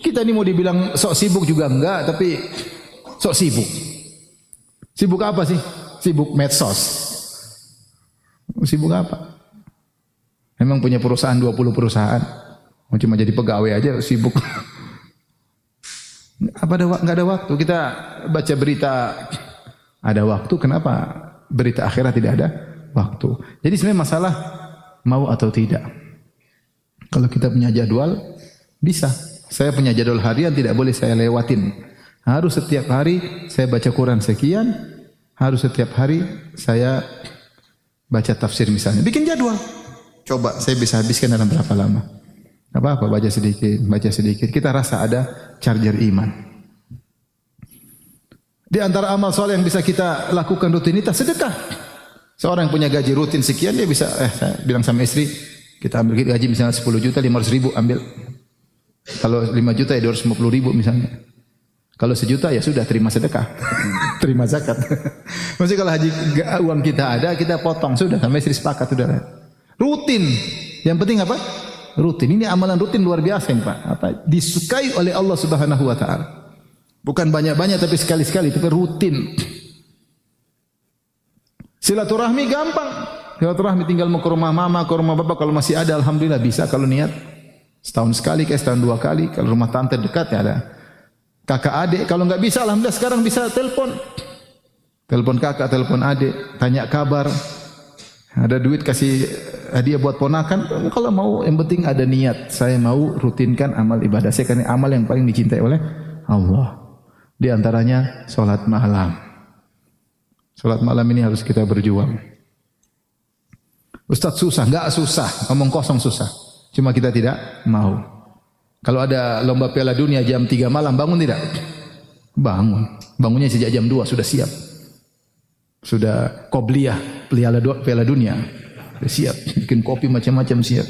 Kita ini mau dibilang sok sibuk juga enggak, tapi sok sibuk. Sibuk apa sih? Sibuk medsos. Sibuk apa? Memang punya perusahaan 20 perusahaan. Mau cuma jadi pegawai aja sibuk. Enggak ada waktu. Kita baca berita ada waktu, kenapa berita akhirat tidak ada waktu? Jadi sebenarnya masalah mau atau tidak. Kalau kita punya jadwal bisa. Saya punya jadwal harian tidak boleh saya lewatin. Harus setiap hari saya baca Quran sekian, harus setiap hari saya baca tafsir misalnya. Bikin jadwal. Coba saya bisa habiskan dalam berapa lama? Apa-apa baca sedikit. Kita rasa ada charger iman. Di antara amal soleh yang bisa kita lakukan rutinitas sedekah. Seorang yang punya gaji rutin sekian dia bisa saya bilang sama istri, kita ambil gaji misalnya 10 juta 500 ribu ambil. Kalau 5 juta ya 250 ribu misalnya. Kalau 1 juta ya sudah terima sedekah. Terima zakat. Maksudnya kalau haji uang kita ada, kita potong sudah sampai istri sepakat sudah. Rutin. Yang penting apa? Rutin. Ini amalan rutin luar biasa ini, Pak. Apa? Disukai oleh Allah Subhanahu wa taala. Bukan banyak-banyak tapi sekali-sekali, tapi rutin. Silaturahmi gampang. Silaturahmi tinggal mau ke rumah mama, ke rumah bapak kalau masih ada alhamdulillah bisa kalau niat. Setahun sekali, setahun 2 kali. Kalau rumah tante dekat ya ada. Kakak adik, kalau enggak bisa alhamdulillah sekarang bisa telepon. Telepon kakak, telepon adik, tanya kabar. Ada duit kasih hadiah buat ponakan. Kalau mau yang penting ada niat. Saya mau rutinkan amal ibadah saya karena amal yang paling dicintai oleh Allah. Di antaranya salat malam. Salat malam ini harus kita berjuang. Ustaz susah, enggak susah, ngomong kosong susah. Cuma kita tidak mau. Kalau ada lomba Piala Dunia jam 3 malam, bangun tidak? Bangun. Bangunnya sejak jam 2 sudah siap. Sudah qobliyah Piala Dunia. Sudah siap. Bikin kopi macam-macam siap.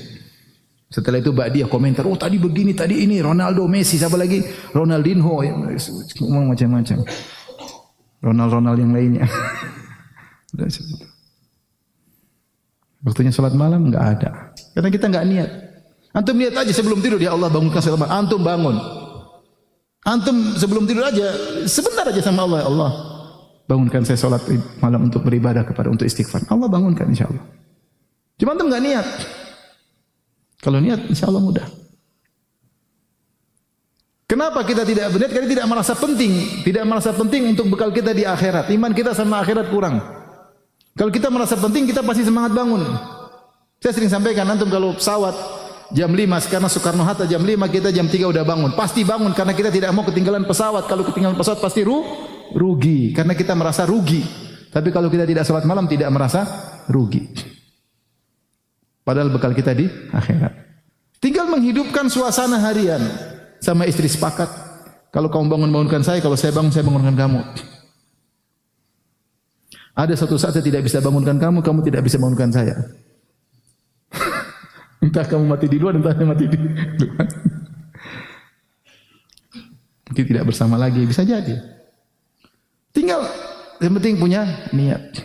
Setelah itu Ba'diyah komentar, oh tadi begini, tadi ini, Ronaldo, Messi, siapa lagi? Ronaldinho, ngomong macam-macam. Ronald yang lainnya. Waktunya salat malam enggak ada. Karena kita enggak niat. Antum niat aja sebelum tidur, ya Allah bangunkan salat malam. Antum bangun. Antum sebelum tidur aja, sebentar aja sama Allah, ya Allah bangunkan saya salat malam untuk beribadah untuk istighfar. Allah bangunkan insyaallah. Cuma antum enggak niat. Kalau niat insyaallah mudah. Kenapa kita tidak berniat? Karena tidak merasa penting, tidak merasa penting untuk bekal kita di akhirat. Iman kita sama akhirat kurang. Kalau kita merasa penting, kita pasti semangat bangun. Saya sering sampaikan, antum kalau pesawat jam 5, karena Soekarno-Hatta jam 5, kita jam 3 udah bangun. Pasti bangun karena kita tidak mau ketinggalan pesawat. Kalau ketinggalan pesawat pasti rugi. Karena kita merasa rugi. Tapi kalau kita tidak salat malam, tidak merasa rugi. Padahal bekal kita di akhirat. Tinggal menghidupkan suasana harian. Sama istri sepakat. Kalau kamu bangunkan saya, kalau saya bangunkan kamu. Ada suatu saat saya tidak bisa bangunkan kamu, kamu tidak bisa bangunkan saya. Entah kamu mati di luar, entah saya mati di luar. Mungkin tidak bersama lagi, bisa jadi. Tinggal yang penting punya niat.